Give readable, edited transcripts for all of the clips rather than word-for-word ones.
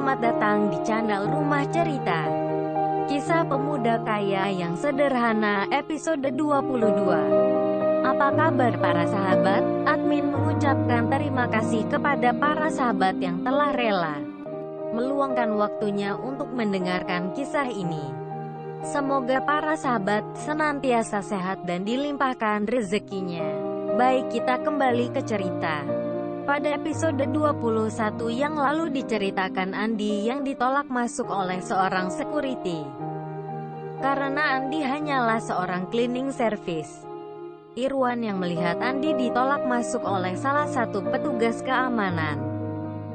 Selamat datang di channel Rumah Cerita. Kisah pemuda kaya yang sederhana, episode 22. Apa kabar para sahabat? Admin mengucapkan terima kasih kepada para sahabat yang telah rela meluangkan waktunya untuk mendengarkan kisah ini. Semoga para sahabat senantiasa sehat dan dilimpahkan rezekinya. Baik, kita kembali ke cerita. Pada episode 21 yang lalu diceritakan Andi yang ditolak masuk oleh seorang security. Karena Andi hanyalah seorang cleaning service. Irwan yang melihat Andi ditolak masuk oleh salah satu petugas keamanan.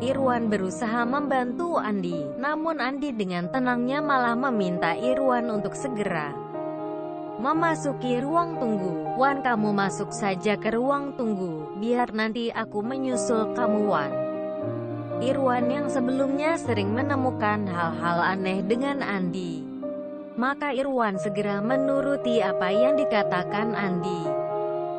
Irwan berusaha membantu Andi, namun Andi dengan tenangnya malah meminta Irwan untuk segera memasuki ruang tunggu. "Wan, kamu masuk saja ke ruang tunggu, biar nanti aku menyusul kamu, Wan." Irwan yang sebelumnya sering menemukan hal-hal aneh dengan Andi, maka Irwan segera menuruti apa yang dikatakan Andi.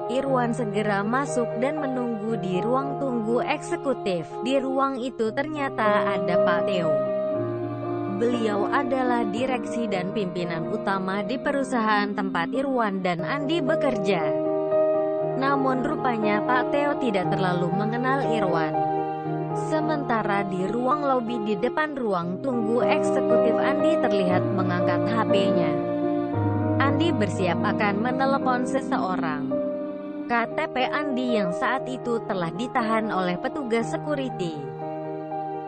Irwan segera masuk dan menunggu di ruang tunggu eksekutif. Di ruang itu ternyata ada Pak Theo. Beliau adalah direksi dan pimpinan utama di perusahaan tempat Irwan dan Andi bekerja. Namun rupanya Pak Theo tidak terlalu mengenal Irwan. Sementara di ruang lobi di depan ruang tunggu eksekutif, Andi terlihat mengangkat HP-nya. Andi bersiap akan menelepon seseorang. KTP Andi yang saat itu telah ditahan oleh petugas security.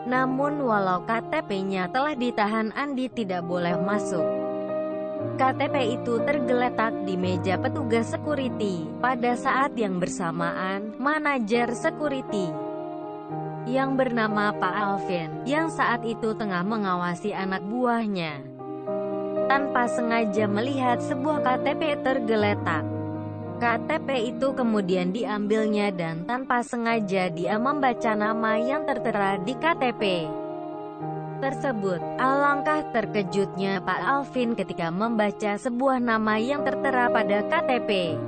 Namun walau KTP-nya telah ditahan, Andi tidak boleh masuk. KTP itu tergeletak di meja petugas security. Pada saat yang bersamaan, manajer security yang bernama Pak Alvin, yang saat itu tengah mengawasi anak buahnya, tanpa sengaja melihat sebuah KTP tergeletak. KTP itu kemudian diambilnya dan tanpa sengaja dia membaca nama yang tertera di KTP tersebut. Alangkah terkejutnya Pak Alvin ketika membaca sebuah nama yang tertera pada KTP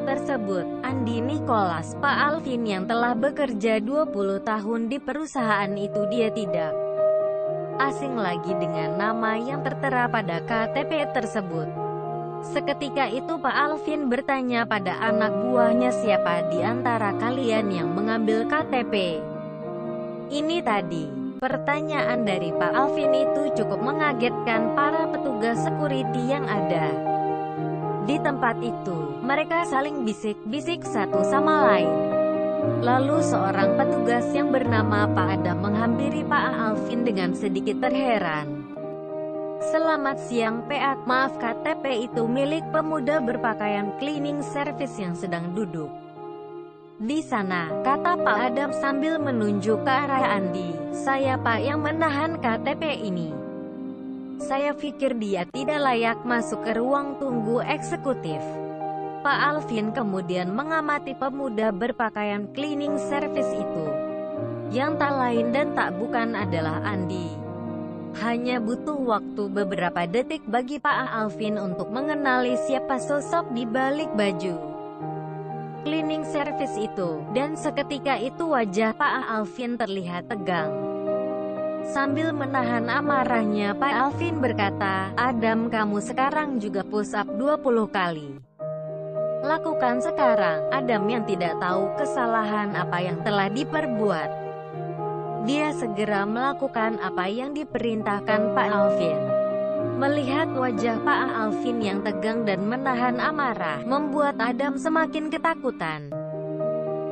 tersebut. Andi Nicholas. Pak Alvin yang telah bekerja 20 tahun di perusahaan itu, dia tidak asing lagi dengan nama yang tertera pada KTP tersebut. Seketika itu Pak Alvin bertanya pada anak buahnya, "Siapa di antara kalian yang mengambil KTP ini tadi?" Pertanyaan dari Pak Alvin itu cukup mengagetkan para petugas security yang ada di tempat itu. Mereka saling bisik-bisik satu sama lain. Lalu seorang petugas yang bernama Pak Adam menghampiri Pak Alvin dengan sedikit terheran. "Selamat siang Pak, maaf, KTP itu milik pemuda berpakaian cleaning service yang sedang duduk di sana," kata Pak Adam sambil menunjuk ke arah Andi. "Saya Pak yang menahan KTP ini. Saya pikir dia tidak layak masuk ke ruang tunggu eksekutif." Pak Alvin kemudian mengamati pemuda berpakaian cleaning service itu, yang tak lain dan tak bukan adalah Andi. Hanya butuh waktu beberapa detik bagi Pak Alvin untuk mengenali siapa sosok di balik baju cleaning service itu, dan seketika itu wajah Pak Alvin terlihat tegang. Sambil menahan amarahnya, Pak Alvin berkata, "Adam, kamu sekarang juga push up 20 kali. Lakukan sekarang." Adam yang tidak tahu kesalahan apa yang telah diperbuat, dia segera melakukan apa yang diperintahkan Pak Alvin. Melihat wajah Pak Alvin yang tegang dan menahan amarah, membuat Adam semakin ketakutan.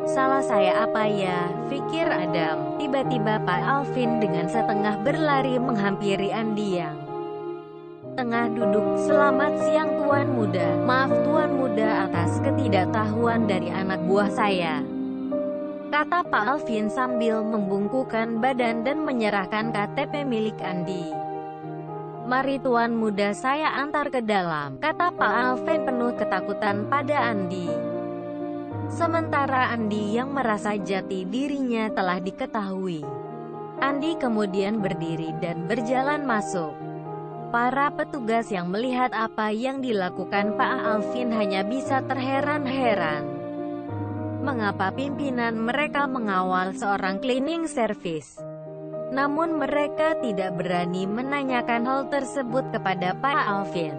"Salah saya apa ya?" pikir Adam. Tiba-tiba Pak Alvin dengan setengah berlari menghampiri Andi yang tengah duduk. "Selamat siang Tuan Muda. Maaf Tuan Muda atas ketidaktahuan dari anak buah saya," kata Pak Alvin sambil membungkukkan badan dan menyerahkan KTP milik Andi. "Mari Tuan Muda, saya antar ke dalam," kata Pak Alvin penuh ketakutan pada Andi. Sementara Andi yang merasa jati dirinya telah diketahui, Andi kemudian berdiri dan berjalan masuk. Para petugas yang melihat apa yang dilakukan Pak Alvin hanya bisa terheran-heran. Mengapa pimpinan mereka mengawal seorang cleaning service Namun mereka tidak berani menanyakan hal tersebut kepada Pak Alvin.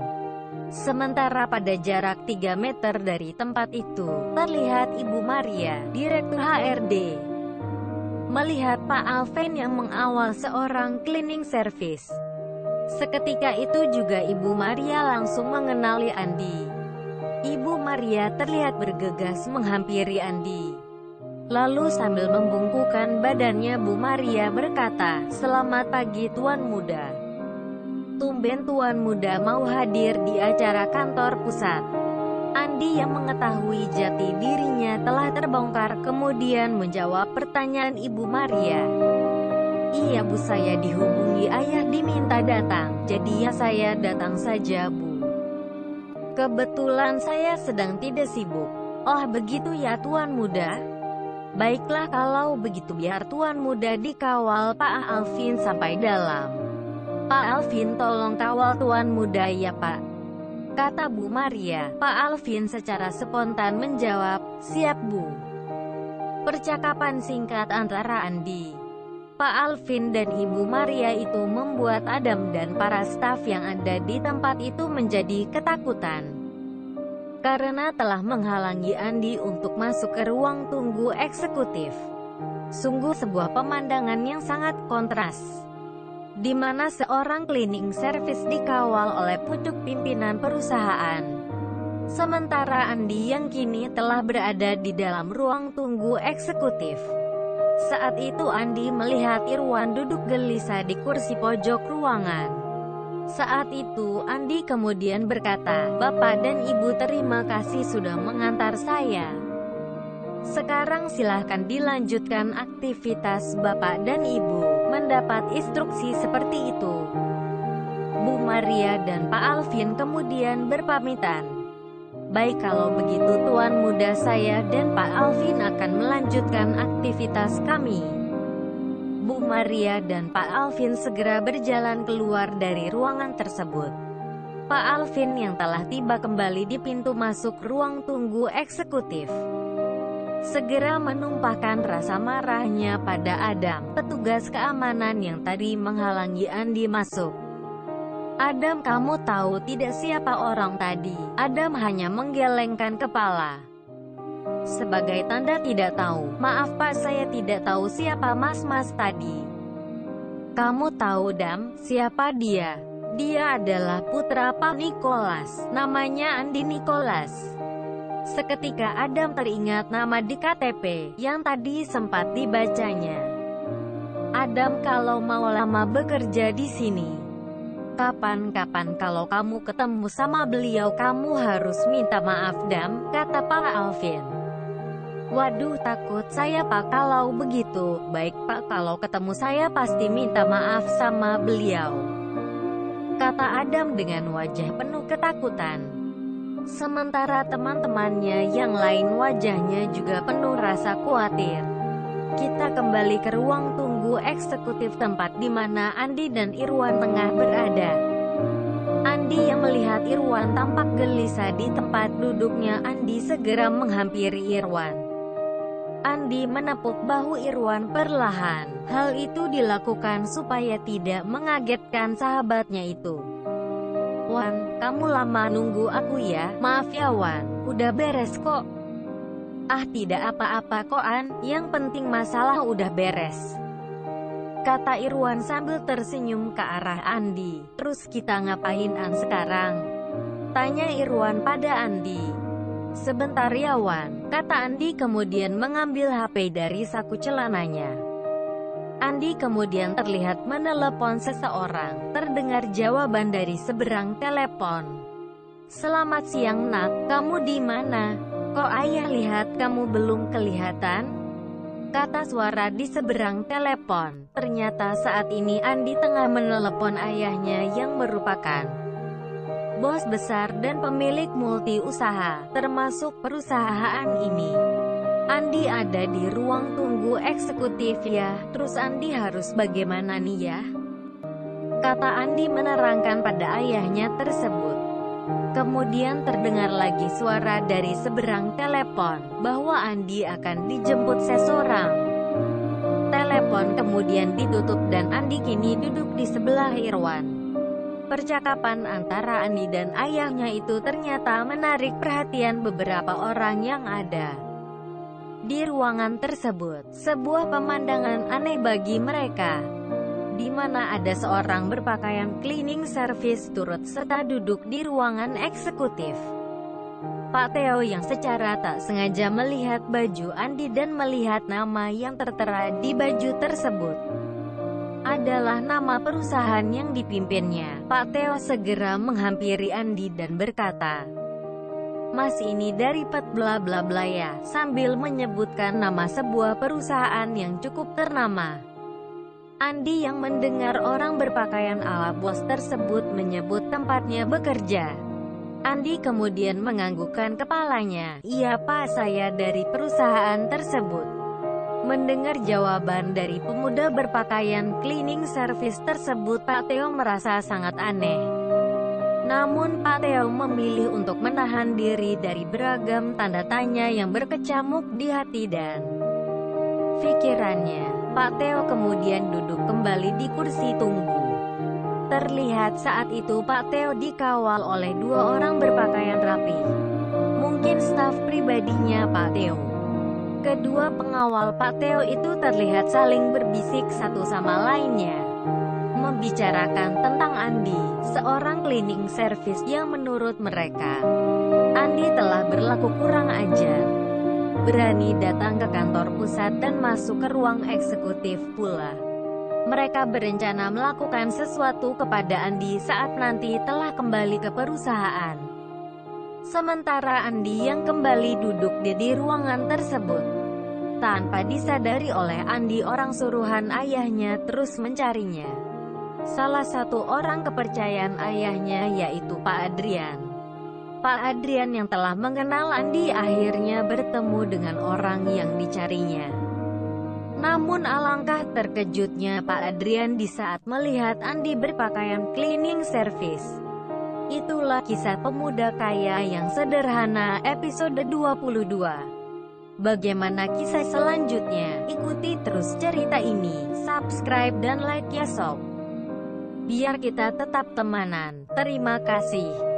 Sementara pada jarak 3 meter dari tempat itu, terlihat Ibu Maria, Direktur HRD, melihat Pak Alvin yang mengawal seorang cleaning service. Seketika itu juga Ibu Maria langsung mengenali Andi. Ibu Maria terlihat bergegas menghampiri Andi. Lalu sambil membungkukkan badannya Bu Maria berkata, "Selamat pagi Tuan Muda. Tumben Tuan Muda mau hadir di acara kantor pusat." Andi yang mengetahui jati dirinya telah terbongkar kemudian menjawab pertanyaan Ibu Maria. "Iya Bu, saya dihubungi ayah diminta datang, jadi ya saya datang saja Bu. Kebetulan saya sedang tidak sibuk." "Oh begitu ya Tuan Muda? Baiklah kalau begitu biar Tuan Muda dikawal Pak Alvin sampai dalam." "Pak Alvin tolong kawal Tuan Muda ya Pak," kata Bu Maria. Pak Alvin secara spontan menjawab, "Siap Bu." Percakapan singkat antara Andi, Pak Alvin dan Ibu Maria itu membuat Adam dan para staf yang ada di tempat itu menjadi ketakutan. Karena telah menghalangi Andi untuk masuk ke ruang tunggu eksekutif. Sungguh sebuah pemandangan yang sangat kontras, di mana seorang cleaning service dikawal oleh pucuk pimpinan perusahaan. Sementara Andi yang kini telah berada di dalam ruang tunggu eksekutif. Saat itu Andi melihat Irwan duduk gelisah di kursi pojok ruangan. Saat itu Andi kemudian berkata, "Bapak dan Ibu terima kasih sudah mengantar saya. Sekarang silahkan dilanjutkan aktivitas Bapak dan Ibu." Mendapat instruksi seperti itu, Bu Maria dan Pak Alvin kemudian berpamitan. "Baik kalau begitu Tuan Muda, saya dan Pak Alvin akan melanjutkan aktivitas kami." Bu Maria dan Pak Alvin segera berjalan keluar dari ruangan tersebut. Pak Alvin yang telah tiba kembali di pintu masuk ruang tunggu eksekutif segera menumpahkan rasa marahnya pada Adam, petugas keamanan yang tadi menghalangi Andi masuk. "Adam, kamu tahu tidak siapa orang tadi?" Adam hanya menggelengkan kepala sebagai tanda tidak tahu. "Maaf Pak, saya tidak tahu siapa mas-mas tadi." "Kamu tahu Dam, siapa dia?" "Dia adalah putra Pak Nicholas, namanya Andi Nicholas." Seketika Adam teringat nama di KTP yang tadi sempat dibacanya. "Adam, kalau mau lama bekerja di sini, kapan-kapan kalau kamu ketemu sama beliau kamu harus minta maaf Dam," kata Pak Alvin. "Waduh, takut saya Pak kalau begitu." "Baik Pak, kalau ketemu saya pasti minta maaf sama beliau," kata Adam dengan wajah penuh ketakutan. Sementara teman-temannya yang lain wajahnya juga penuh rasa khawatir. Kita kembali ke ruang tunggu eksekutif tempat di mana Andi dan Irwan tengah berada. Andi yang melihat Irwan tampak gelisah di tempat duduknya, Andi segera menghampiri Irwan. Andi menepuk bahu Irwan perlahan. Hal itu dilakukan supaya tidak mengagetkan sahabatnya itu. "Wan, kamu lama nunggu aku ya." "Maaf ya Wan, udah beres kok." "Ah tidak apa-apa kok An, yang penting masalah udah beres," kata Irwan sambil tersenyum ke arah Andi. "Terus kita ngapain An sekarang?" tanya Irwan pada Andi. "Sebentar ya Wan," kata Andi kemudian mengambil HP dari saku celananya. Andi kemudian terlihat menelepon seseorang. Terdengar jawaban dari seberang telepon. "Selamat siang Nak, kamu di mana? Kok ayah lihat kamu belum kelihatan?" kata suara di seberang telepon. Ternyata saat ini Andi tengah menelepon ayahnya yang merupakan bos besar dan pemilik multi usaha, termasuk perusahaan ini. "Andi ada di ruang tunggu eksekutif ya, terus Andi harus bagaimana nih ya?" kata Andi menerangkan pada ayahnya tersebut. Kemudian terdengar lagi suara dari seberang telepon, bahwa Andi akan dijemput seseorang. Telepon telepon kemudian ditutup dan Andi kini duduk di sebelah Irwan. Percakapan antara Andi dan ayahnya itu ternyata menarik perhatian beberapa orang yang ada di ruangan tersebut. Sebuah pemandangan aneh bagi mereka, di mana ada seorang berpakaian cleaning service turut serta duduk di ruangan eksekutif. Pak Theo yang secara tak sengaja melihat baju Andi dan melihat nama yang tertera di baju tersebut adalah nama perusahaan yang dipimpinnya. Pak Theo segera menghampiri Andi dan berkata, "Mas, ini dari Pet bla bla bla ya," sambil menyebutkan nama sebuah perusahaan yang cukup ternama. Andi yang mendengar orang berpakaian ala bos tersebut menyebut tempatnya bekerja. Andi kemudian menganggukkan kepalanya. "Iya Pak, saya dari perusahaan tersebut." Mendengar jawaban dari pemuda berpakaian cleaning service tersebut, Pak Theo merasa sangat aneh. Namun Pak Theo memilih untuk menahan diri dari beragam tanda tanya yang berkecamuk di hati dan pikirannya. Pak Theo kemudian duduk kembali di kursi tunggu. Terlihat saat itu Pak Theo dikawal oleh dua orang berpakaian rapi. Mungkin staf pribadinya Pak Theo. Kedua pengawal Pak Theo itu terlihat saling berbisik satu sama lainnya, membicarakan tentang Andi, seorang cleaning service yang menurut mereka, Andi telah berlaku kurang ajar, berani datang ke kantor pusat dan masuk ke ruang eksekutif pula. Mereka berencana melakukan sesuatu kepada Andi saat nanti telah kembali ke perusahaan. Sementara Andi yang kembali duduk di ruangan tersebut, tanpa disadari oleh Andi, orang suruhan ayahnya terus mencarinya. Salah satu orang kepercayaan ayahnya yaitu Pak Adrian. Pak Adrian yang telah mengenal Andi akhirnya bertemu dengan orang yang dicarinya. Namun alangkah terkejutnya Pak Adrian di saat melihat Andi berpakaian cleaning service. Itulah kisah pemuda kaya yang sederhana episode 22. Bagaimana kisah selanjutnya? Ikuti terus cerita ini, subscribe dan like ya sob, biar kita tetap temanan. Terima kasih.